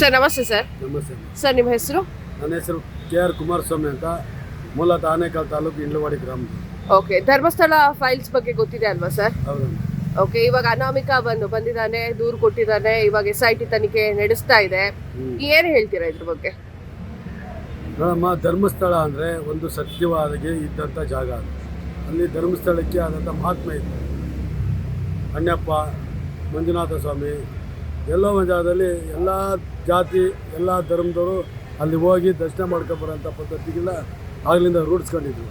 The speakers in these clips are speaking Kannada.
ಸರ್ ನಮಸ್ತೆ ಸರ್. ನಮಸ್ತೆ. ಸರ್ ನಿಮ್ಮ ಹೆಸರು? ನನ್ನ ಹೆಸರು KR ಕುಮಾರಸ್ವಾಮಿ ಅಂತ, ಮೂಲತಃ ಆನೇಕಲ್ ತಾಲೂಕು ಇಂಡ್ಲವಾಡಿ ಗ್ರಾಮದ. ಓಕೆ, ಧರ್ಮಸ್ಥಳ ಫೈಲ್ಸ್ ಬಗ್ಗೆ ಗೊತ್ತಿದೆ ಅಲ್ವಾ ಸರ್? ಹೌದು. ಓಕೆ, ಇವಾಗ ಅನಾಮಿಕಾ ಬಂದಿದ್ದಾನೆ, ದೂರು ಕೊಟ್ಟಿದ್ದಾನೆ, ಇವಾಗ SIT ತನಿಖೆ ನಡೆಸ್ತಾ ಇದೆ. ಏನು ಹೇಳ್ತೀರಾ ಇದ್ರ ಬಗ್ಗೆ? ನೋಡಮ್ಮ, ಧರ್ಮಸ್ಥಳ ಅಂದರೆ ಒಂದು ಸತ್ಯವಾದಿಗೆ ಇದ್ದಂಥ ಜಾಗ. ಅಲ್ಲಿ ಧರ್ಮಸ್ಥಳಕ್ಕೆ ಆದಂಥ ಮಹಾತ್ಮೆ ಇದೆ. ಅಣ್ಣಪ್ಪ, ಮಂಜುನಾಥ ಸ್ವಾಮಿ ಎಲ್ಲೋ ಒಂದು ಜಾಗದಲ್ಲಿ ಎಲ್ಲ ಜಾತಿ ಎಲ್ಲ ಧರ್ಮದವರು ಅಲ್ಲಿ ಹೋಗಿ ದರ್ಶನ ಮಾಡ್ಕೊಬರೋಂಥ ಪದ್ಧತಿಗೆಲ್ಲ ಆಗಲಿಂದ ರೂಢಿಸ್ಕೊಂಡಿದ್ರು.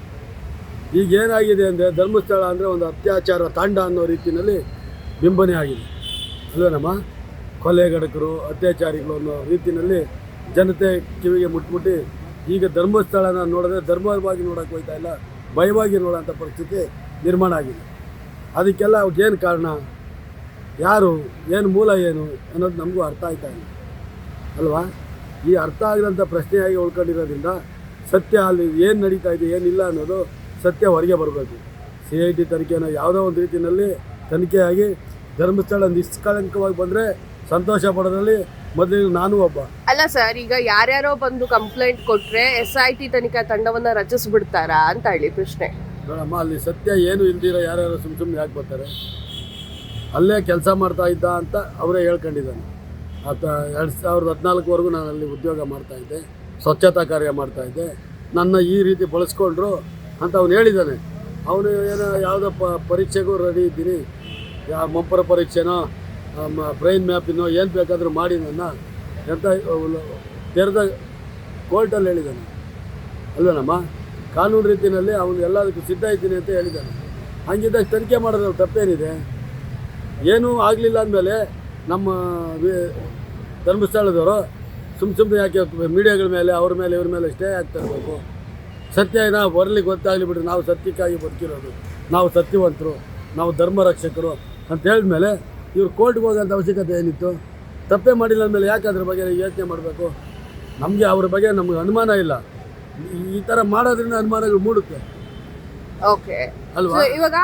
ಈಗ ಏನಾಗಿದೆ ಅಂದರೆ ಧರ್ಮಸ್ಥಳ ಅಂದರೆ ಒಂದು ಅತ್ಯಾಚಾರ ತಾಂಡ ಅನ್ನೋ ರೀತಿಯಲ್ಲಿ ಬಿಂಬನೆ ಆಗಿದೆ ಅಲ್ವೇನಮ್ಮ. ಕೊಲೆಗಡಕರು, ಅತ್ಯಾಚಾರಿಗಳು ಅನ್ನೋ ರೀತಿಯಲ್ಲಿ ಜನತೆ ಕಿವಿಗೆ ಮುಟ್ಬಿಟ್ಟು ಈಗ ಧರ್ಮಸ್ಥಳನ ನೋಡಿದ್ರೆ ಧರ್ಮವಾಗಿ ನೋಡೋಕೆ ಹೋಗ್ತಾ ಇಲ್ಲ, ಭಯವಾಗಿ ನೋಡೋಂಥ ಪರಿಸ್ಥಿತಿ ನಿರ್ಮಾಣ ಆಗಿದೆ. ಅದಕ್ಕೆಲ್ಲ ಏನು ಕಾರಣ, ಯಾರು, ಏನು ಮೂಲ ಏನು ಅನ್ನೋದು ನಮಗೂ ಅರ್ಥ ಆಯ್ತಾ ಇಲ್ಲ ಅಲ್ವಾ. ಈ ಅರ್ಥ ಆಗಿರೋಂಥ ಪ್ರಶ್ನೆಯಾಗಿ ಉಳ್ಕೊಂಡಿರೋದ್ರಿಂದ ಸತ್ಯ ಅಲ್ಲಿ ಏನು ನಡೀತಾ ಇದೆ ಏನಿಲ್ಲ ಅನ್ನೋದು ಸತ್ಯ ಹೊರಗೆ ಬರಬೇಕು. CIT ತನಿಖೆನ ಯಾವುದೋ ಒಂದು ರೀತಿಯಲ್ಲಿ ತನಿಖೆಯಾಗಿ ಧರ್ಮಸ್ಥಳ ನಿಷ್ಕಳಂಕವಾಗಿ ಬಂದರೆ ಸಂತೋಷ ಪಡೋದ್ರಲ್ಲಿ ಮೊದಲಿಗೆ ನಾನು ಒಬ್ಬ. ಅಲ್ಲ ಸರ್, ಈಗ ಯಾರ್ಯಾರೋ ಬಂದು ಕಂಪ್ಲೇಂಟ್ ಕೊಟ್ರೆ SIT ತನಿಖಾ ತಂಡವನ್ನ ರಚಿಸ್ಬಿಡ್ತಾರಾ ಅಂತ ಹೇಳಿ ಪ್ರಶ್ನೆ. ನೋಡಮ್ಮ, ಅಲ್ಲಿ ಸತ್ಯ ಏನು ಇಲ್ದಿರೋ ಯಾರ್ಯಾರು ಸುಮ್ಮನೆ ಯಾಕೆ ಬರ್ತಾರೆ? ಅಲ್ಲೇ ಕೆಲಸ ಮಾಡ್ತಾ ಇದ್ದ ಅಂತ ಅವರೇ ಹೇಳ್ಕೊಂಡಿದ್ದಾನೆ. ಆತ 2014ವರೆಗೂ ನಾನು ಅಲ್ಲಿ ಉದ್ಯೋಗ ಮಾಡ್ತಾಯಿದ್ದೆ, ಸ್ವಚ್ಛತಾ ಕಾರ್ಯ ಮಾಡ್ತಾಯಿದ್ದೆ, ನನ್ನ ಈ ರೀತಿ ಬಳಸ್ಕೊಂಡ್ರು ಅಂತ ಅವನು ಹೇಳಿದ್ದಾನೆ. ಅವನು ಏನೋ ಯಾವುದೋ ಪರೀಕ್ಷೆಗೂ ರೆಡಿ ಇದ್ದೀನಿ, ಮೊಪ್ಪರ ಪರೀಕ್ಷೆನೋ ಬ್ರೈನ್ ಮ್ಯಾಪಿನೋ ಏನು ಬೇಕಾದರೂ ಮಾಡಿ ನನ್ನ ಎಂತ ತೆರೆದ ಕೋರ್ಟಲ್ಲಿ ಹೇಳಿದ್ದಾನೆ ಅಲ್ವೇನಮ್ಮ. ಕಾನೂನು ರೀತಿಯಲ್ಲಿ ಅವನು ಎಲ್ಲದಕ್ಕೂ ಸಿದ್ಧ ಇದ್ದೀನಿ ಅಂತ ಹೇಳಿದ್ದಾನೆ. ಹಂಗಿದ್ದಾಗ ತನಿಖೆ ಮಾಡೋದ್ರಲ್ಲಿ ತಪ್ಪೇನಿದೆ? ಏನೂ ಆಗಲಿಲ್ಲ ಅಂದಮೇಲೆ ನಮ್ಮ ಧರ್ಮಸ್ಥಳದವರು ಸುಮ್ಮನೆ ಯಾಕೆ ಮೀಡಿಯಾಗಳ ಮೇಲೆ ಅವ್ರ ಮೇಲೆ ಇವ್ರ ಮೇಲೆ ಸ್ಟೇ ಆಗ್ತಾ ಇರಬೇಕು? ಸತ್ಯ ಏನೋ ಬರಲಿಕ್ಕೆ ಗೊತ್ತಾಗಲಿ ಬಿಟ್ಟು, ನಾವು ಸತ್ಯಕ್ಕಾಗಿ ಬದುಕಿರೋದು, ನಾವು ಸತ್ಯವಂತರು, ನಾವು ಧರ್ಮ ರಕ್ಷಕರು ಅಂತ ಹೇಳಿದ್ಮೇಲೆ ಇವ್ರು ಕೋರ್ಟ್ಗೆ ಹೋಗೋಂಥ ಅವಶ್ಯಕತೆ ಏನಿತ್ತು? ತಪ್ಪೇ ಮಾಡಿಲ್ಲ ಅಂದಮೇಲೆ ಯಾಕೆ ಅದ್ರ ಬಗ್ಗೆ ಯೋಚನೆ ಮಾಡಬೇಕು? ನಮಗೆ ಅವ್ರ ಬಗ್ಗೆ ನಮಗೆ ಅನುಮಾನ ಇಲ್ಲ. ಈ ಥರ ಮಾಡೋದ್ರಿಂದ ಅನುಮಾನಗಳು ಮೂಡುತ್ತೆ. ಓಕೆ ಅಲ್ವಾ. ಇವಾಗ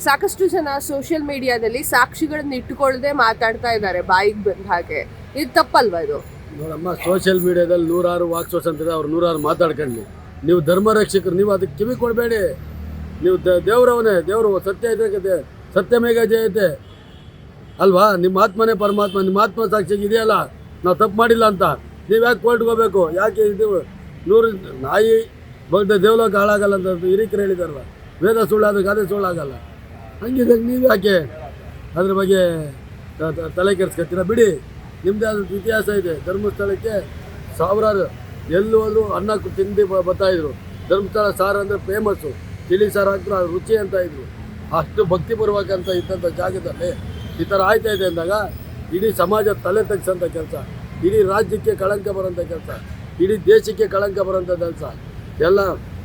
ಸಾಕಷ್ಟು ಜನ ಸೋಷಿಯಲ್ ಮೀಡಿಯಾದಲ್ಲಿ ಸಾಕ್ಷಿಗಳನ್ನ ಇಟ್ಟುಕೊಳ್ಳದೆ ಮಾತಾಡ್ತಾ ಇದ್ದಾರೆ ಬಾಯಿಗೆ ಬಂದ ಹಾಗೆ. ಇದು ತಪ್ಪಲ್ವಾ ಇದು? ನೋಡಮ್ಮ, ಸೋಷಿಯಲ್ ಮೀಡಿಯಾದಲ್ಲಿ ನೂರಾರು ವಾಕ್ಸೋಸ್ ಅಂತಾರೆ, ಅವ್ರು ನೂರಾರು ಮಾತಾಡ್ಕೊಳ್ಳಿ. ನೀವು ಧರ್ಮ ರಕ್ಷಕರು, ನೀವು ಅದಕ್ಕೆ ಕಿವಿ ಕೊಡಬೇಡಿ. ನೀವು ದೇವರವನೇ, ದೇವರು ಸತ್ಯ ಇದೆ, ಸತ್ಯಮೇಘ ಜಯತೆ ಅಲ್ವಾ. ನಿಮ್ಮ ಆತ್ಮನೇ ಪರಮಾತ್ಮ, ನಿಮ್ಮ ಆತ್ಮ ಸಾಕ್ಷಿಗೆ ಇದೆಯಲ್ಲ ನಾವು ತಪ್ಪು ಮಾಡಿಲ್ಲ ಅಂತ. ನೀವು ಯಾಕೆ ಕೋರ್ಟ್ಗೆ ಹೋಗ್ಬೇಕು? ಯಾಕೆ ಇದು ನೂರು ನಾಯಿ ಭಕ್ತ ದೇವಲೋಕ ಹಾಳಾಗಲ್ಲ ಅಂತ ಹಿರಿಕರು ಹೇಳಿದಾರಲ್ಲ, ವೇದ ಸುಳ್ಳಾದ ಗಾದೆ ಸುಳ್ಳಾಗಲ್ಲ. ಹಂಗಿದಾಗ ನೀವು ಯಾಕೆ ಅದ್ರ ಬಗ್ಗೆ ತಲೆ ಕೆಡಿಸ್ಕೊತೀರ? ಬಿಡಿ, ನಿಮ್ಮದೇ ಆದ ಇತಿಹಾಸ ಇದೆ. ಧರ್ಮಸ್ಥಳಕ್ಕೆ ಸಾವಿರಾರು ಎಲ್ಲಿ ಹೋದ್ರು ಅನ್ನ ತಿಂದು ಬರ್ತಾಯಿದ್ರು. ಧರ್ಮಸ್ಥಳ ಸಾರು ಅಂದರೆ ಫೇಮಸ್ಸು, ತಿಳಿ ಸಾರು ಹಾಕಿದ್ರು ಅದು ರುಚಿ ಅಂತ ಇದ್ರು. ಅಷ್ಟು ಭಕ್ತಿಪೂರ್ವಕ ಇದ್ದಂಥ ಜಾಗದಲ್ಲಿ ಈ ಥರ ಆಯ್ತಾ ಇದೆ ಅಂದಾಗ ಇಡೀ ಸಮಾಜ ತಲೆ ತಗ್ಸೋಂಥ ಕೆಲಸ, ಇಡೀ ರಾಜ್ಯಕ್ಕೆ ಕಳಂಕ ಬರೋಂಥ ಕೆಲಸ, ಇಡೀ ದೇಶಕ್ಕೆ ಕಳಂಕ ಬರೋಂಥ ಕೆಲಸ ಎಲ್ಲ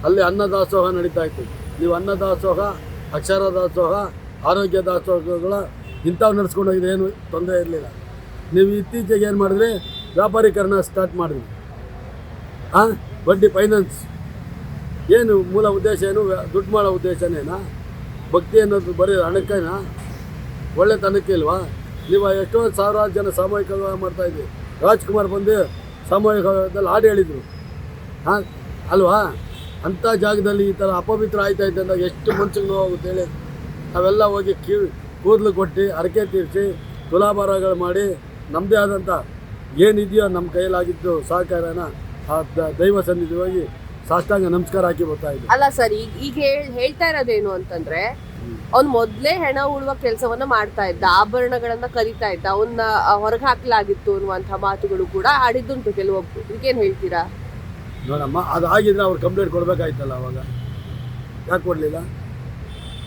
ಅಲ್ಲಿ ಅನ್ನದಾಸೋಹ ನಡೀತಾ ಇತ್ತು. ನೀವು ಅನ್ನದಾಸೋಹ, ಅಕ್ಷರ ದಾಸೋಹ, ಆರೋಗ್ಯ ದಾಸೋಹಗಳ ಇಂಥವು ನಡೆಸ್ಕೊಂಡೋಗಿದೆ, ಏನು ತೊಂದರೆ ಇರಲಿಲ್ಲ. ನೀವು ಇತ್ತೀಚೆಗೆ ಏನು ಮಾಡಿದ್ರಿ? ವ್ಯಾಪಾರೀಕರಣ ಸ್ಟಾರ್ಟ್ ಮಾಡಿದ್ರಿ. ಬಡ್ಡಿ ಫೈನಾನ್ಸ್ ಏನು ಮೂಲ ಉದ್ದೇಶ? ಏನು ದುಡ್ಡು ಮಾಡೋ ಉದ್ದೇಶನೇನಾ? ಭಕ್ತಿ ಅನ್ನೋದು ಬರೀ ಹಣಕ್ಕೇನಾ? ಒಳ್ಳೆತನಕ್ಕೆ ಇಲ್ವಾ? ನೀವು ಎಷ್ಟೋ ಸಾವಿರಾರು ಜನ ಸಾಮೂಹಿಕ ವಿವಾಹ ಮಾಡ್ತಾಯಿದ್ವಿ. ರಾಜ್ಕುಮಾರ್ ಬಂದು ಸಾಮೂಹಿಕ ವಿವಾಹದಲ್ಲಿ ಹಾಡು ಹೇಳಿದರು ಅಲ್ವಾ. ಅಂಥ ಜಾಗದಲ್ಲಿ ಈ ಥರ ಅಪವಿತ್ರ ಆಯ್ತಾ ಇದ್ದ ಅಂದಾಗ ಎಷ್ಟು ಮನ್ಸಿಗೆ ನೋವಾಗುತ್ತೆ ಹೇಳಿ. ನಾವೆಲ್ಲ ಹೋಗಿ ಕೂದಲು ಕೊಟ್ಟು ಹರಕೆ ತೀರಿಸಿ ತುಲಾಭಾರಗಳು ಮಾಡಿ ನಮ್ಮದೇ ಆದಂಥ ಏನಿದೆಯೋ ನಮ್ಮ ಕೈಯಲ್ಲಾಗಿದ್ದು ಸಹಕಾರನ ಆ ದೈವ ಸನ್ನಿಧಿ ಹೋಗಿ ಸಾಷ್ಟಾಂಗ ನಮಸ್ಕಾರ ಹಾಕಿ ಬರ್ತಾಯಿದ್ವಿ. ಅಲ್ಲ ಸರ್, ಈಗ ಹೇಳ್ತಾ ಇರೋದೇನು ಅಂತಂದ್ರೆ, ಅವ್ನು ಮೊದಲೇ ಹೆಣ ಉಳುವ ಕೆಲಸವನ್ನ ಮಾಡ್ತಾ ಇದ್ದ, ಆಭರಣಗಳನ್ನ ಕರಿತಾ ಇದ್ದ, ಅವನ್ನ ಹೊರಗೆ ಹಾಕಲಾಗಿತ್ತು ಅನ್ನುವಂಥ ಮಾತುಗಳು ಕೂಡ ಆಡಿದ್ದುಂಟು ಕೆಲವೊಬ್ರು. ಇದಕ್ಕೇನು ಹೇಳ್ತೀರಾ? ನೋಡಮ್ಮ, ಅದಾಗಿದ್ರೆ ಅವ್ರು ಕಂಪ್ಲೇಂಟ್ ಕೊಡಬೇಕಾಯ್ತಲ್ಲ. ಅವಾಗ ಯಾಕೆ ಕೊಡಲಿಲ್ಲ?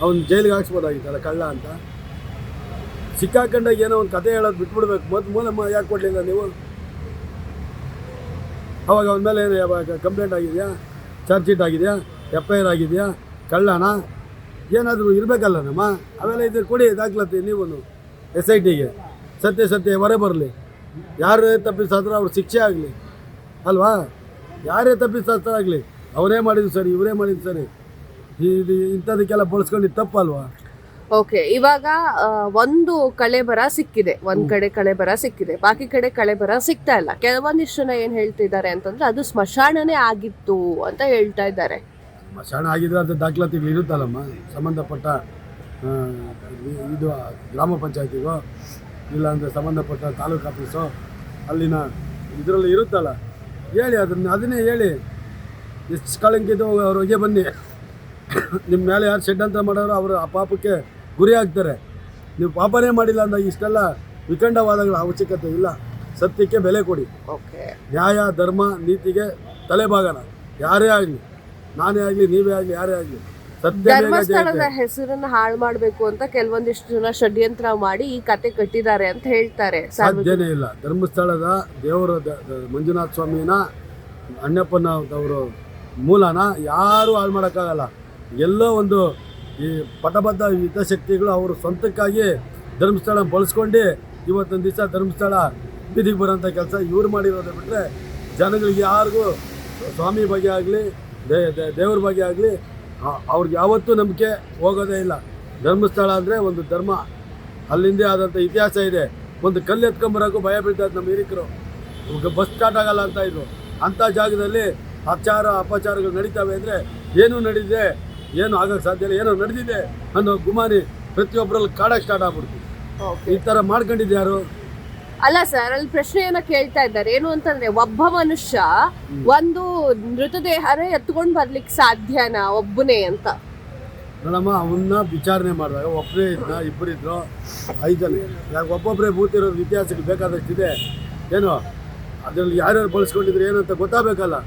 ಅವ್ನು ಜೈಲಿಗೆ ಹಾಕ್ಸ್ಬೋದಾಗಿತ್ತಲ್ಲ ಕಳ್ಳ ಅಂತ. ಸಿಕ್ಕಾಕೊಂಡಾಗ ಏನೋ ಒಂದು ಕತೆ ಹೇಳೋದು ಬಿಟ್ಬಿಡ್ಬೇಕು. ಮೂಲಮ್ಮ ಯಾಕೆ ಕೊಡಲಿಲ್ಲ ನೀವು? ಅವಾಗ ಅವನ ಮೇಲೆ ಏನು ಕಂಪ್ಲೇಂಟ್ ಆಗಿದೆಯಾ? ಚಾರ್ಜ್ ಶೀಟ್ ಆಗಿದೆಯಾ? FIR ಆಗಿದೆಯಾ? ಕಳ್ಳನ ಏನಾದರೂ ಇರಬೇಕಲ್ಲ ನಮ್ಮ. ಅವೆಲ್ಲ ಇದ್ರೆ ಕೊಡಿ ದಾಖಲಾತಿ. ನೀವು SITಗೆ ಸತ್ಯ ಹೊರ ಬರಲಿ. ಯಾರೇ ತಪ್ಪಿಸಾದ್ರೂ ಅವ್ರ ಶಿಕ್ಷೆ ಆಗಲಿ ಅಲ್ವಾ. ಯಾರೇ ತಪ್ಪಿಸಾಗಲಿ, ಅವರೇ ಮಾಡಿದ್ದು ಸರಿ, ಇವರೇ ಮಾಡಿದ್ದು ಸರಿ, ಇದು ಇಂಥದಕ್ಕೆಲ್ಲ ಬಳಸ್ಕೊಂಡು ತಪ್ಪಲ್ವಾ? ಓಕೆ, ಇವಾಗ ಒಂದು ಕಳೆಬರ ಸಿಕ್ಕಿದೆ, ಒಂದ್ ಕಡೆ ಕಳೆಬರ ಸಿಕ್ಕಿದೆ, ಬಾಕಿ ಕಡೆ ಕಳೆಬರ ಸಿಗ್ತಾ ಇಲ್ಲ. ಕೆಲವೊಂದಿಷ್ಟು ಜನ ಏನ್ ಹೇಳ್ತಿದ್ದಾರೆ ಅಂತಂದ್ರೆ ಅದು ಸ್ಮಶಾನನೇ ಆಗಿತ್ತು ಅಂತ ಹೇಳ್ತಾ ಇದ್ದಾರೆ. ಸ್ಮಶಾನ ಆಗಿದ್ರೆ ಅದು ದಾಖಲಾತಿಗಳು ಇರುತ್ತಲ್ಲಮ್ಮ, ಸಂಬಂಧಪಟ್ಟ ಇದು ಗ್ರಾಮ ಪಂಚಾಯತಿಗೋ ಇಲ್ಲಾಂದರೆ ಸಂಬಂಧಪಟ್ಟ ತಾಲೂಕು ಆಫೀಸೋ ಅಲ್ಲಿನ ಇದರಲ್ಲಿ ಇರುತ್ತಲ್ಲ, ಹೇಳಿ ಅದನ್ನೇ ಹೇಳಿ. ಎಷ್ಟು ಕಳಂಕಿದ್ದು ಅವ್ರಿಗೆ ಬನ್ನಿ, ನಿಮ್ಮ ಮೇಲೆ ಯಾರು ಷಡ್ಯಂತ್ರ ಮಾಡೋರು ಅವರು ಆ ಪಾಪಕ್ಕೆ ಗುರಿ ಆಗ್ತಾರೆ. ನೀವು ಪಾಪನೇ ಮಾಡಿಲ್ಲ ಅಂದಾಗ ಇಷ್ಟೆಲ್ಲ ವಿಖಂಡವಾದಗಳ ಅವಶ್ಯಕತೆ ಇಲ್ಲ. ಸತ್ಯಕ್ಕೆ ಬೆಲೆ ಕೊಡಿ. ಓಕೆ, ನ್ಯಾಯ ಧರ್ಮ ನೀತಿಗೆ ತಲೆಬಾಗಲ್ಲ. ಯಾರೇ ಆಗಲಿ, ನಾನೇ ಆಗಲಿ, ನೀವೇ ಆಗಲಿ, ಯಾರೇ ಆಗಲಿ, ಸತ್ಯ ಧರ್ಮಸ್ಥಳದ ಹೆಸರನ್ನ ಹಾಳು ಮಾಡ್ಬೇಕು ಅಂತ ಕೆಲವೊಂದಿಷ್ಟು ಜನ ಷಡ್ಯಂತ್ರ ಮಾಡಿ ಈ ಕತೆ ಕಟ್ಟಿದ್ದಾರೆ ಅಂತ ಹೇಳ್ತಾರೆ. ಸಾಧ್ಯನೇ ಇಲ್ಲ. ಧರ್ಮಸ್ಥಳದ ದೇವರ ಮಂಜುನಾಥ ಸ್ವಾಮಿನ ಅಣ್ಣಪ್ಪನ ಅವರು ಮೂಲನ ಯಾರೂ ಹಾಳು ಮಾಡೋಕ್ಕಾಗಲ್ಲ. ಎಲ್ಲೋ ಒಂದು ಈ ಪಟಬದ್ಧ ಹಿತಶಕ್ತಿಗಳು ಅವರು ಸ್ವಂತಕ್ಕಾಗಿ ಧರ್ಮಸ್ಥಳ ಬಳಸ್ಕೊಂಡು ಇವತ್ತೊಂದು ದಿವಸ ಧರ್ಮಸ್ಥಳ ಬೀದಿಗೆ ಬರೋಂಥ ಕೆಲಸ ಇವ್ರು ಮಾಡಿರೋದು ಬಿಟ್ಟರೆ ಜನಗಳಿಗೆ ಯಾರಿಗೂ ಸ್ವಾಮಿ ಬಗ್ಗೆ ಆಗಲಿ ದೇವ್ರ ಬಗ್ಗೆ ಆಗಲಿ ಅವ್ರಿಗೆ ಯಾವತ್ತೂ ನಂಬಿಕೆ ಹೋಗೋದೇ ಇಲ್ಲ. ಧರ್ಮಸ್ಥಳ ಅಂದರೆ ಒಂದು ಧರ್ಮ, ಅಲ್ಲಿಂದೇ ಆದಂಥ ಇತಿಹಾಸ ಇದೆ. ಒಂದು ಕಲ್ಲು ಎತ್ಕೊಂಬರೋಕ್ಕೂ ಭಯ ಬೀಳ್ತಾ ಇತ್ತು ನಮ್ಮ ಹಿರಿಕರು. ಬಸ್ ಸ್ಟಾರ್ಟ್ ಆಗಲ್ಲ ಅಂತ ಇದ್ರು. ಅಂಥ ಜಾಗದಲ್ಲಿ ಅಪಚಾರಗಳು ನಡೀತವೆ ಅಂದರೆ ಏನೂ ನಡೀತಿದೆ, ಏನು ಆಗೋಕ್ಕೆ ಸಾಧ್ಯ ಇಲ್ಲ, ಏನೋ ನಡೆದಿದೆ ಅನ್ನೋ ಗುಮಾನಿ ಪ್ರತಿಯೊಬ್ಬರಲ್ಲಿ ಕಾಡಕ್ಕೆ ಸ್ಟಾರ್ಟ್ ಆಗ್ಬಿಡ್ತು. ಈ ಥರ ಮಾಡ್ಕೊಂಡಿದ್ದು ಯಾರು? ಅಲ್ಲ ಸರ್, ಅಲ್ಲಿ ಪ್ರಶ್ನೆಯನ್ನ ಕೇಳ್ತಾ ಇದ್ದಾರೆ ಏನು ಅಂತಂದ್ರೆ, ಒಬ್ಬ ಮನುಷ್ಯ ಒಂದು ಮೃತದೇಹನೇ ಎತ್ಕೊಂಡು ಬರ್ಲಿಕ್ಕೆ ಸಾಧ್ಯನಾ ಒಬ್ಬನೇ ಅಂತ? ನೋಡಮ್ಮ, ಅವನ್ನ ವಿಚಾರಣೆ ಮಾಡಿದಾಗ ಒಬ್ಬರೇ ಇದ್ನ, ಇಬ್ಬರಿದ್ರು, 5 ಜನ, ಯಾಕೆ ಒಬ್ಬೊಬ್ಬರೇ ಬೂತಿರೋದು ಇತಿಹಾಸಕ್ಕೆ ಬೇಕಾದಷ್ಟಿದೆ. ಏನು ಅದರಲ್ಲಿ ಯಾರ್ಯಾರು ಬಳಸ್ಕೊಂಡಿದ್ರು ಏನಂತ ಗೊತ್ತಾಗಬೇಕಲ್ಲ.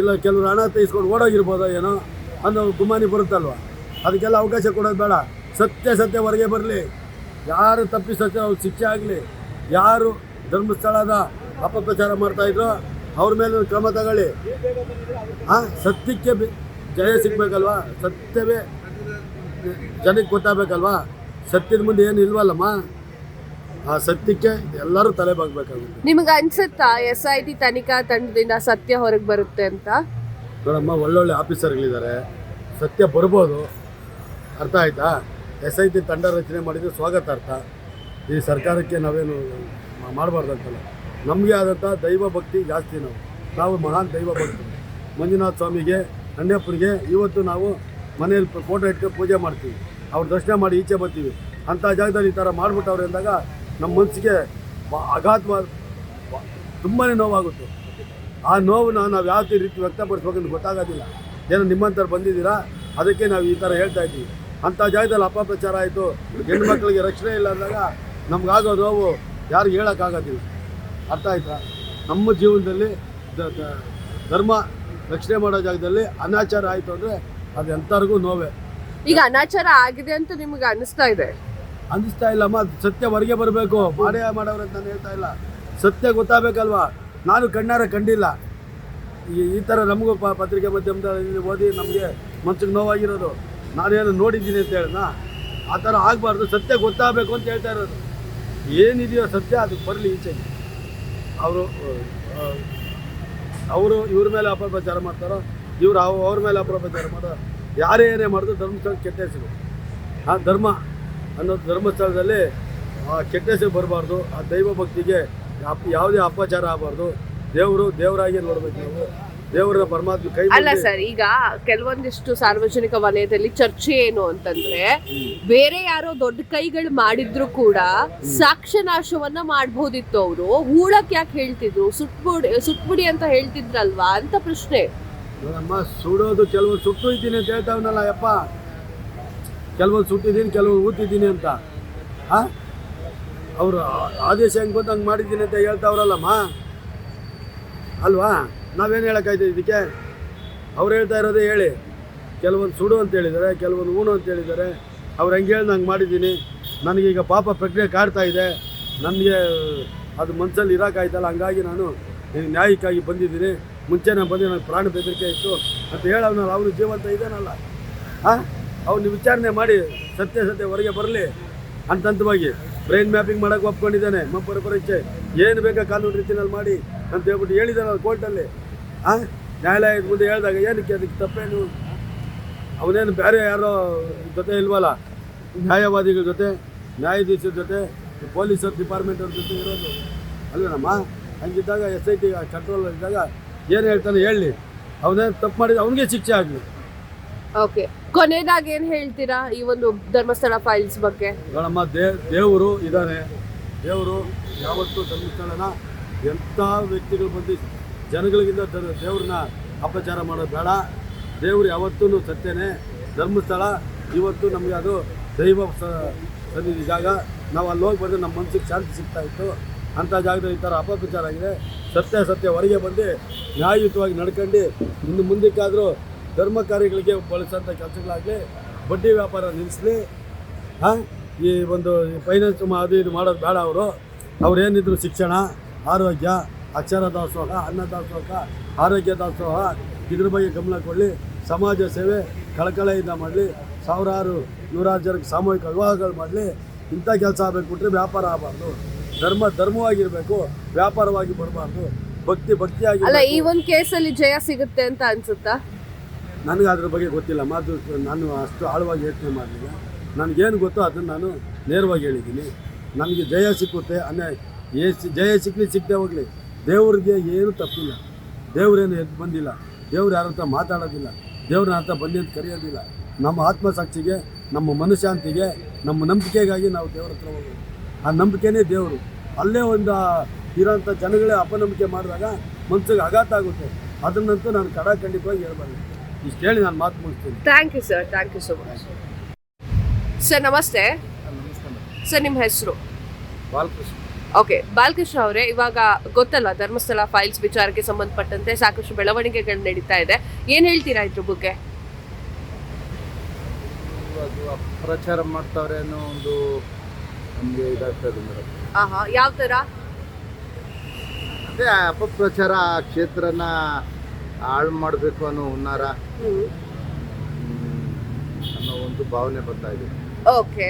ಇಲ್ಲ ಕೆಲವರು ಹಣ ತೆಗೆಸ್ಕೊಂಡು ಓಡೋಗಿರ್ಬೋದೋ ಏನೋ ಅನ್ನೋ ಗುಮಾನಿ ಬರುತ್ತಲ್ವ. ಅದಕ್ಕೆಲ್ಲ ಅವಕಾಶ ಕೊಡೋದು ಬೇಡ. ಸತ್ಯ ಹೊರಗೆ ಬರಲಿ. ಯಾರು ತಪ್ಪಿಸತ್ತೆ ಅವ್ರು ಶಿಕ್ಷೆ ಆಗಲಿ. ಯಾರು ಧರ್ಮಸ್ಥಳದ ಅಪಪ್ರಚಾರ ಮಾಡ್ತಾಯಿದ್ರು ಅವ್ರ ಮೇಲೆ ಕ್ರಮ ತಗೊಳ್ಳಿ. ಸತ್ಯಕ್ಕೆ ಜಯ ಸಿಗ್ಬೇಕಲ್ವಾ? ಸತ್ಯವೇ ಜನಕ್ಕೆ ಗೊತ್ತಾಗಬೇಕಲ್ವಾ? ಸತ್ಯದ ಮುಂದೆ ಏನು ಇಲ್ವಲ್ಲಮ್ಮ. ಆ ಸತ್ಯಕ್ಕೆ ಎಲ್ಲರೂ ತಲೆ ಬಾಗಬೇಕಾಗುತ್ತೆ. ನಿಮಗೆ ಅನ್ಸುತ್ತಾ SIT ತನಿಖಾ ತಂಡದಿಂದ ಸತ್ಯ ಹೊರಗೆ ಬರುತ್ತೆ ಅಂತ? ನೋಡಮ್ಮ, ಒಳ್ಳೊಳ್ಳೆ ಆಫೀಸರ್ಗಳಿದ್ದಾರೆ, ಸತ್ಯ ಬರ್ಬೋದು. ಅರ್ಥ ಆಯ್ತಾ? SIT ತಂಡ ರಚನೆ ಮಾಡಿದರೆ ಸ್ವಾಗತಾರ್ಥ. ಈ ಸರ್ಕಾರಕ್ಕೆ ನಾವೇನು ಮಾಡಬಾರ್ದಂತಲ್ಲ. ನಮಗೆ ಆದಂಥ ದೈವ ಭಕ್ತಿ ಜಾಸ್ತಿ. ನಾವು ಮಹಾನ್ ದೈವ ಭಕ್ತಿ. ಮಂಜುನಾಥ ಸ್ವಾಮಿಗೆ, ಅಣ್ಣಪ್ಪನಿಗೆ ಇವತ್ತು ನಾವು ಮನೆಯಲ್ಲಿ ಫೋಟೋ ಇಟ್ಕೊಂಡು ಪೂಜೆ ಮಾಡ್ತೀವಿ. ಅವ್ರ ದರ್ಶನ ಮಾಡಿ ಈಚೆ ಬರ್ತೀವಿ. ಅಂಥ ಜಾಗದಲ್ಲಿ ಈ ಥರ ಮಾಡಿಬಿಟ್ಟವ್ರು ಎಂದಾಗ ನಮ್ಮ ಮನಸ್ಸಿಗೆ ಆಘಾತವಾದ ತುಂಬಾ ನೋವಾಗುತ್ತೆ. ಆ ನೋವನ್ನ ನಾವು ಯಾವ ರೀತಿ ವ್ಯಕ್ತಪಡಿಸ್ಬೇಕಂತ ಗೊತ್ತಾಗೋದಿಲ್ಲ. ಏನೋ ನಿಮ್ಮಂಥವ್ರು ಬಂದಿದ್ದೀರಾ, ಅದಕ್ಕೆ ನಾವು ಈ ಥರ ಹೇಳ್ತಾ ಇದ್ದೀವಿ. ಅಂಥ ಜಾಗದಲ್ಲಿ ಅಪಪ್ರಚಾರ ಆಯಿತು, ಹೆಣ್ಮಕ್ಳಿಗೆ ರಕ್ಷಣೆ ಇಲ್ಲ ಅಂದಾಗ ನಮಗಾಗೋ ನೋವು ಯಾರಿಗೆ ಹೇಳೋಕ್ಕಾಗೋದಿಲ್ಲ. ಅರ್ಥ ಆಯ್ತಾ? ನಮ್ಮ ಜೀವನದಲ್ಲಿ ಧರ್ಮ ರಕ್ಷಣೆ ಮಾಡೋ ಜಾಗದಲ್ಲಿ ಅನಾಚಾರ ಆಯಿತು ಅಂದರೆ ಅದು ಎಂಥವ್ರಿಗೂ ನೋವೇ. ಈಗ ಅನಾಚಾರ ಆಗಿದೆ ಅಂತ ನಿಮ್ಗೆ ಅನ್ನಿಸ್ತಾ ಇದೆ? ಅನ್ನಿಸ್ತಾ ಇಲ್ಲಮ್ಮ. ಸತ್ಯ ಹೊರಗೆ ಬರಬೇಕು. ಮಾಡೋರು ಅಂತ ನಾನು ಹೇಳ್ತಾ ಇಲ್ಲ. ಸತ್ಯ ಗೊತ್ತಾಗಬೇಕಲ್ವಾ? ನಾನು ಕಣ್ಣಾರೆ ಕಂಡಿಲ್ಲ. ಈ ಥರ ನಮಗೂ ಪತ್ರಿಕೆ ಮಾಧ್ಯಮದಲ್ಲಿ ಓದಿ ನಮಗೆ ಮನ್ಸಿಗೆ ನೋವಾಗಿರೋದು. ನಾನೇನು ನೋಡಿದ್ದೀನಿ ಅಂತ ಹೇಳಿದ ಆ ಥರ ಆಗಬಾರ್ದು. ಸತ್ಯ ಗೊತ್ತಾಗಬೇಕು ಅಂತ ಹೇಳ್ತಾ ಇರೋದು. ಏನಿದೆಯೋ ಸತ್ಯ ಅದಕ್ಕೆ ಬರಲಿ ಈಚೆಗೆ. ಅವರು ಇವ್ರ ಮೇಲೆ ಅಪಪ್ರಚಾರ ಮಾಡ್ತಾರೋ, ಇವ್ರು ಅವ್ರ ಮೇಲೆ ಅಪಪ್ರಚಾರ ಮಾಡೋ, ಯಾರೇ ಏನೇ ಮಾಡಿದ್ರು ಧರ್ಮಸ್ಥಳಕ್ಕೆ ಕೆಟ್ಟ ಹೆಸರು. ಆ ಧರ್ಮ ಅನ್ನೋದು ಧರ್ಮಸ್ಥಳದಲ್ಲಿ ಕೆಟ್ಟ ಹೆಸರು ಬರಬಾರ್ದು. ಆ ದೈವ ಭಕ್ತಿಗೆ ಯಾವುದೇ ಅಪಚಾರ ಆಗಬಾರ್ದು. ದೇವರಾಗಿ ನೋಡ್ಬೇಕು ನಾವು. ದೇವರ ಪರಮಾತ್ಮ ಕೈ. ಅಲ್ಲ ಸರ್, ಈಗ ಕೆಲವೊಂದಿಷ್ಟು ಸಾರ್ವಜನಿಕ ವಲಯದಲ್ಲಿ ಚರ್ಚೆ ಏನು ಅಂತಂದ್ರೆ, ಬೇರೆ ಯಾರೋ ದೊಡ್ಡ ಕೈಗಳು ಮಾಡಿದ್ರು ಕೂಡ ಸಾಕ್ಷ್ಯ ನಾಶವನ್ನ ಮಾಡ್ಬೋದಿತ್ತು. ಅವರು ಹೂಳಕ್ ಯಾಕೆ ಹೇಳ್ತಿದ್ರು? ಸುಟ್ಬಿಡಿ ಅಂತ ಹೇಳ್ತಿದ್ರಲ್ವಾ ಅಂತ ಪ್ರಶ್ನೆ. ನಮ್ಮ ಸುಡೋದು, ಕೆಲವರು ಸುಟ್ಟು ಇದ್ದೀನಿ ಅಂತ ಹೇಳ್ತಾವನಲ್ಲ ಯಪ್ಪ. ಕೆಲವೊಂದು ಸುಟ್ಟಿದ್ದೀನಿ, ಕೆಲವರು ಊತಿದ್ದೀನಿ ಅಂತ. ಅವರು ಆದೇಶ ಹೆಂಗೆ ಬಂದು ಹಂಗೆ ಮಾಡಿದ್ದೀನಿ ಅಂತ ಹೇಳ್ತಾವ್ರಲ್ಲಮ್ಮ, ಅಲ್ವಾ? ನಾವೇನು ಹೇಳೋಕ್ಕಾಯ್ತು ಇದಕ್ಕೆ? ಅವ್ರು ಹೇಳ್ತಾ ಇರೋದೇ ಹೇಳಿ. ಕೆಲವೊಂದು ಸುಡು ಅಂತ ಹೇಳಿದ್ದಾರೆ, ಕೆಲವೊಂದು ಊಣು ಅಂತ ಹೇಳಿದ್ದಾರೆ. ಅವ್ರು ಹೆಂಗೆ ಹೇಳ್ದು ಹಂಗೆ ಮಾಡಿದ್ದೀನಿ. ನನಗೀಗ ಪಾಪ ಪ್ರಜ್ಞೆ ಕಾಡ್ತಾ ಇದೆ. ನನಗೆ ಅದು ಮನಸ್ಸಲ್ಲಿ ಇರೋಕ್ಕಾಯ್ತಲ್ಲ, ಹಂಗಾಗಿ ನಾನು ನ್ಯಾಯಕ್ಕಾಗಿ ಬಂದಿದ್ದೀನಿ. ಮುಂಚೆ ನಾನು ಬಂದು ನನಗೆ ಪ್ರಾಣ ಬೆದರಿಕೆ ಇತ್ತು ಅಂತ ಹೇಳೋನಲ್ಲ, ಅವನು ಜೀವಂತ ಇದ್ದಾನಲ್ಲ. ಅವ್ನು ವಿಚಾರಣೆ ಮಾಡಿ ಸತ್ಯ ಹೊರಗೆ ಬರಲಿ. ಹಂತವಾಗಿ ಬ್ರೈನ್ ಮ್ಯಾಪಿಂಗ್ ಮಾಡೋಕ್ಕೆ ಒಪ್ಕೊಂಡಿದ್ದಾನೆ. ಮಂಪರ ಪರೀಕ್ಷೆ ಏನು ಬೇಕಾ ಕಾನೂನು ರೀತಿಯಲ್ಲಿ ಮಾಡಿ ಅಂತ ಹೇಳ್ಬಿಟ್ಟು ಹೇಳಿದ್ದಾನಲ್ಲ ಕೋರ್ಟಲ್ಲಿ. ನ್ಯಾಯಾಲಯದ ಮುಂದೆ ಹೇಳಿದಾಗ ಏನಕ್ಕೆ ಅದಕ್ಕೆ ತಪ್ಪೇನು? ಅವನೇನು ಬೇರೆ ಯಾರೋ ಜೊತೆ ಇಲ್ವಲ್ಲ. ನ್ಯಾಯವಾದಿಗಳ ಜೊತೆ, ನ್ಯಾಯಾಧೀಶರ ಜೊತೆ, ಪೊಲೀಸರ ಡಿಪಾರ್ಟ್ಮೆಂಟ್ ಅವ್ರ ಜೊತೆ ಇರೋದು ಅಲ್ವೇನಮ್ಮ. ಹಂಗಿದ್ದಾಗ SIT ಕಂಟ್ರೋಲ್ ಇದ್ದಾಗ ಏನು ಹೇಳ್ತಾನೆ ಹೇಳಿ, ಅವನೇನು ತಪ್ಪು ಮಾಡಿದ್ರೆ ಅವನಿಗೆ ಶಿಕ್ಷೆ ಆಗಲಿ. ಓಕೆ, ಕೊನೆಯದಾಗಿ ಏನ್ ಹೇಳ್ತೀರಾ ಈ ಒಂದು ಧರ್ಮಸ್ಥಳ ಫೈಲ್ಸ್ ಬಗ್ಗೆ? ನಮ್ಮ ದೇವರು ಇದ್ದಾನೆ. ದೇವರು ಯಾವತ್ತೂ ಧರ್ಮಸ್ಥಳನ ಎಂಥ ವ್ಯಕ್ತಿಗಳು ಬಂದು ಜನಗಳಿಗಿಂತ ದೇವ್ರನ್ನ ಅಪಚಾರ ಮಾಡೋದು ಬೇಡ. ದೇವ್ರು ಯಾವತ್ತೂ ಸತ್ಯನೇ. ಧರ್ಮಸ್ಥಳ ಇವತ್ತು ನಮಗೆ ಅದು ದೈವ ಸನ್ನಿಧಿ ಜಾಗ. ನಾವು ಅಲ್ಲಿ ಹೋಗಿ ಬಂದರೆ ನಮ್ಮ ಮನಸ್ಸಿಗೆ ಶಾಂತಿ ಸಿಗ್ತಾ ಇತ್ತು. ಅಂಥ ಜಾಗದಲ್ಲಿ ಈ ಥರ ಅಪಪ್ರಚಾರ ಆಗಿದೆ. ಸತ್ಯ ಹೊರಗೆ ಬಂದು ನ್ಯಾಯಯುತವಾಗಿ ನಡ್ಕೊಂಡು ಇನ್ನು ಮುಂದಕ್ಕಾದರೂ ಧರ್ಮ ಕಾರ್ಯಗಳಿಗೆ ಬಳಸೋಂಥ ಕೆಲಸಗಳಾಗಲಿ, ಬಡ್ಡಿ ವ್ಯಾಪಾರ ನಿಲ್ಲಿಸಲಿ. ಈ ಒಂದು ಫೈನಾನ್ಸ್ ಅದು ಇದು ಮಾಡೋದು ಬೇಡ. ಅವ್ರೇನಿದ್ರು ಶಿಕ್ಷಣ, ಆರೋಗ್ಯ, ಅಕ್ಷರ ದಾಸೋಹ, ಅನ್ನ ದಾಸೋಹ, ಆರೋಗ್ಯ ದಾಸೋಹ ಇದ್ರ ಬಗ್ಗೆ ಗಮನ ಕೊಡಲಿ. ಸಮಾಜ ಸೇವೆ ಕಳಕಳೆಯಿಂದ ಮಾಡಲಿ. ಸಾವಿರಾರು ನೂರಾರು ಜನಕ್ಕೆ ಸಾಮೂಹಿಕ ವಿವಾಹಗಳು ಮಾಡಲಿ. ಇಂಥ ಕೆಲಸ ಆಗಬೇಕು ಬಿಟ್ಟರೆ ವ್ಯಾಪಾರ ಆಗಬಾರ್ದು. ಧರ್ಮವಾಗಿರಬೇಕು, ವ್ಯಾಪಾರವಾಗಿ ಬರಬಾರ್ದು. ಭಕ್ತಿಯಾಗಿ. ಅಲ್ಲ, ಈ ಒಂದು ಕೇಸಲ್ಲಿ ಜಯ ಸಿಗುತ್ತೆ ಅಂತ ಅನ್ಸುತ್ತಾ? ನನಗೆ ಅದ್ರ ಬಗ್ಗೆ ಗೊತ್ತಿಲ್ಲ. ನಾನು ಅಷ್ಟು ಆಳವಾಗಿ ಯೋಚನೆ ಮಾಡಲಿಲ್ಲ. ನನಗೇನು ಗೊತ್ತೋ ಅದನ್ನು ನಾನು ನೇರವಾಗಿ ಹೇಳಿದ್ದೀನಿ. ನನಗೆ ಜಯ ಸಿಕ್ಕುತ್ತೆ, ಜಯ ಸಿಕ್ಕದೆ ಹೋಗಲಿ. ದೇವ್ರಿಗೆ ಏನು ತಪ್ಪಿಲ್ಲ. ದೇವ್ರೇನು ಎದ್ದು ಬಂದಿಲ್ಲ. ದೇವ್ರು ಯಾರ ಹತ್ರ ಮಾತಾಡೋದಿಲ್ಲ. ದೇವ್ರನ್ನ ಹತ್ರ ಬನ್ನಿ ಅಂತ ಕರೆಯೋದಿಲ್ಲ. ನಮ್ಮ ಆತ್ಮಸಾಕ್ಷಿಗೆ, ನಮ್ಮ ಮನಃಶಾಂತಿಗೆ, ನಮ್ಮ ನಂಬಿಕೆಗಾಗಿ ನಾವು ದೇವ್ರ ಹತ್ರ ಹೋಗೋದು. ಆ ನಂಬಿಕೆನೇ ದೇವರು. ಅಲ್ಲೇ ಒಂದು ಇರೋಂಥ ಜನಗಳೇ ಅಪನಂಬಿಕೆ ಮಾಡಿದಾಗ ಮನಸ್ಸಿಗೆ ಆಘಾತ ಆಗುತ್ತೆ. ಅದನ್ನಂತೂ ನಾನು ಖಂಡಿತವಾಗಿ ಹೇಳ್ಬಾರ್ದು. ಇಷ್ಟು ಹೇಳಿ ನಾನು ಮಾತು ಮುಗಿಸ್ತೀನಿ. Thank you sir, thank you so much. Sir ನಮಸ್ತೆ. ಸರ್ ನಿಮ್ಮ ಹೆಸರು? ಬಾಲಕೃಷ್ಣ. ಓಕೆ, ಬಾಲಕೃಷ್ಣ ಅವರೇ, ಇವಾಗ ಗೊತ್ತಲ್ಲ ಧರ್ಮಸ್ಥಳ ಫೈಲ್ಸ್ ವಿಚಾರಕ್ಕೆ ಸಂಬಂಧಪಟ್ಟಂತೆ ಸಾಕಷ್ಟು ಬೆಳವಣಿಗೆಗಳು ನಡೀತಾ ಇದೆ. ಏನು ಹೇಳ್ತೀರಾ ಇದ್ರ ಬಗ್ಗೆ? ಅದು ಅಪಪ್ರಚಾರ ಮಾಡ್ತಾವ್ರೆ ಅನ್ನೋ ಒಂದು ನಮಗೆ ಇದಾಗ್ತದೆ ಮೇಡಮ್. ಯಾವ ಥರ? ಅದೇ ಅಪಪ್ರಚಾರ, ಆ ಕ್ಷೇತ್ರನ ಹಾಳು ಮಾಡಬೇಕು ಅನ್ನೋ ಹುನ್ನಾರ ಅನ್ನೋ ಒಂದು ಭಾವನೆ ಬರ್ತಾ ಇದೆ. ಓಕೆ,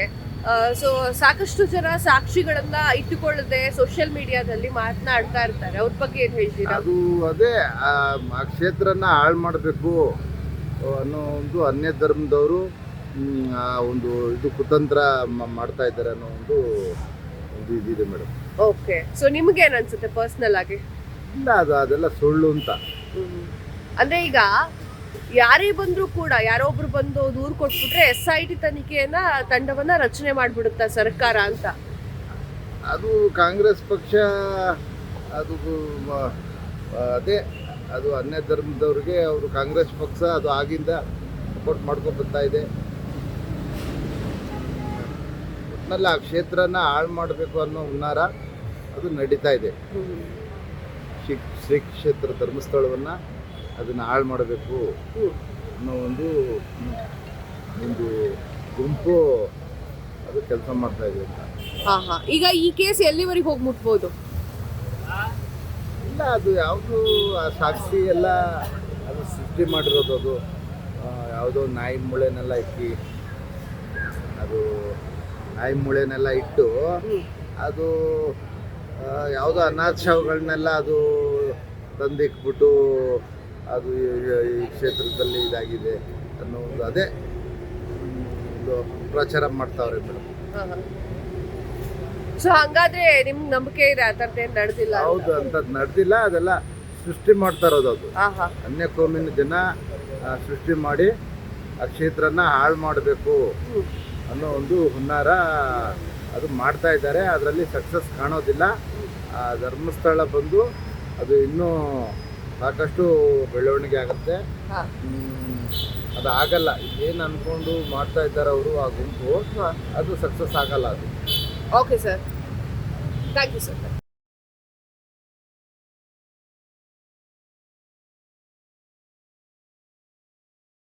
ಸೊ ಸಾಕಷ್ಟು ಜನ ಸಾಕ್ಷಿಗಳನ್ನ ಇಟ್ಟುಕೊಳ್ಳದೆ ಸೋಷಿಯಲ್ ಮೀಡಿಯಾದಲ್ಲಿ ಮಾತನಾಡ್ತಾ ಇರ್ತಾರೆ. ಅವ್ರ ಬಗ್ಗೆ ಏನು ಹೇಳ್ತೀರಾ? ಅದು ಅದೇ ಆ ಕ್ಷೇತ್ರನ ಹಾಳು ಮಾಡಬೇಕು ಅನ್ನೋ ಒಂದು ಅನ್ಯ ಧರ್ಮದವರು ಒಂದು ಇದು ಕುತಂತ್ರ ಮಾಡ್ತಾ ಇದ್ದಾರೆ ಅನ್ನೋ ಒಂದು ಇದಿದೆ ಮೇಡಮ್. ಓಕೆ, ಸೊ ನಿಮ್ಗೆ ಏನ್ ಅನ್ಸುತ್ತೆ ಪರ್ಸನಲ್ ಆಗಿ? ಇಲ್ಲ, ಅದೆಲ್ಲ ಸುಳ್ಳು ಅಂತ. ಅಂದ್ರೆ ಈಗ ಯಾರೇ ಬಂದ್ರು ಕೂಡ, ಯಾರೋ ಒಬ್ರು ಬಂದು ದೂರು ಕೊಟ್ಬಿಟ್ರೆ SIT ತನಿಖೆಯನ್ನ ತಂಡವನ್ನ ರಚನೆ ಮಾಡ್ಬಿಡುತ್ತಾ ಸರ್ಕಾರ ಅಂತ. ಅದು ಕಾಂಗ್ರೆಸ್ ಪಕ್ಷ ಅದು ಅದೇ ಅದು ಅನ್ಯ ಧರ್ಮದವ್ರಿಗೆ ಅವರು ಕಾಂಗ್ರೆಸ್ ಪಕ್ಷ ಅದು ಆಗಿಂದ ಸಪೋರ್ಟ್ ಮಾಡ್ಕೊಂಡು ಬರ್ತಾ ಇದೆ. ಒಟ್ಟಿನಲ್ಲಿ ಆ ಕ್ಷೇತ್ರನ ಹಾಳು ಮಾಡಬೇಕು ಅನ್ನೋ ಹುನ್ನಾರ ಅದು ನಡೀತಾ ಇದೆ. ಶ್ರೀ ಕ್ಷೇತ್ರ ಧರ್ಮಸ್ಥಳವನ್ನು ಅದನ್ನು ಹಾಳು ಮಾಡಬೇಕು ಅನ್ನೋ ಒಂದು ಗುಂಪು ಅದು ಕೆಲಸ ಮಾಡ್ತಾ ಇದೆ ಅಂತ. ಈಗ ಈ ಕೇಸ್ ಎಲ್ಲಿವರೆಗೆ ಹೋಗಿ ಮುಟ್ಬೋದು? ಇಲ್ಲ, ಅದು ಯಾವುದು ಆ ಸಾಕ್ಷಿ ಎಲ್ಲ ಅದು ಸೃಷ್ಟಿ ಮಾಡಿರೋದು. ಅದು ಯಾವುದೋ ನಾಯಿ ಮೂಳೆನೆಲ್ಲ ಇಟ್ಟು ಅದು ಯಾವುದೋ ಅನಾಥ ಶವಗಳನ್ನೆಲ್ಲ ಅದು ತಂದಿಕ್ಬಿಟ್ಟು ಅದು ಈ ಕ್ಷೇತ್ರದಲ್ಲಿ ಇದಾಗಿದೆ ಅನ್ನೋ ಒಂದು ಅದೇ ಒಂದು ಪ್ರಚಾರ ಮಾಡ್ತಾವ್ರೆ ಮೇಡಮ್. ಸೊ ಹಂಗಾದ್ರೆ ನಿಮ್ಗೆ ನಂಬಿಕೆ ಇದೆ ಆ ಥರದ್ದು ಏನು ನಡೆದಿಲ್ಲ? ಹೌದು, ಅಂಥದ್ದು ನಡೆದಿಲ್ಲ. ಅದೆಲ್ಲ ಸೃಷ್ಟಿ ಮಾಡ್ತಾ ಇರೋದು. ಅದು ಅನ್ಯ ಕೋಮಿನ ಜನ ಸೃಷ್ಟಿ ಮಾಡಿ ಆ ಕ್ಷೇತ್ರನ ಹಾಳು ಮಾಡಬೇಕು ಅನ್ನೋ ಒಂದು ಹುನ್ನಾರ ಅದು ಮಾಡ್ತಾ ಇದ್ದಾರೆ. ಅದರಲ್ಲಿ ಸಕ್ಸಸ್ ಕಾಣೋದಿಲ್ಲ. ಆ ಧರ್ಮಸ್ಥಳ ಬಂದು ಅದು ಇನ್ನೂ ಸಾಕಷ್ಟು ಬೆಳವಣಿಗೆ ಆಗುತ್ತೆ. ಅದು ಆಗಲ್ಲ. ಏನು ಅನ್ಕೊಂಡು ಮಾಡ್ತಾ ಇದ್ದಾರೆ ಅವರು ಆ ಗುಂಪು, ಅದು ಸಕ್ಸಸ್ ಆಗಲ್ಲ ಅದು. Okay sir, thank you sir.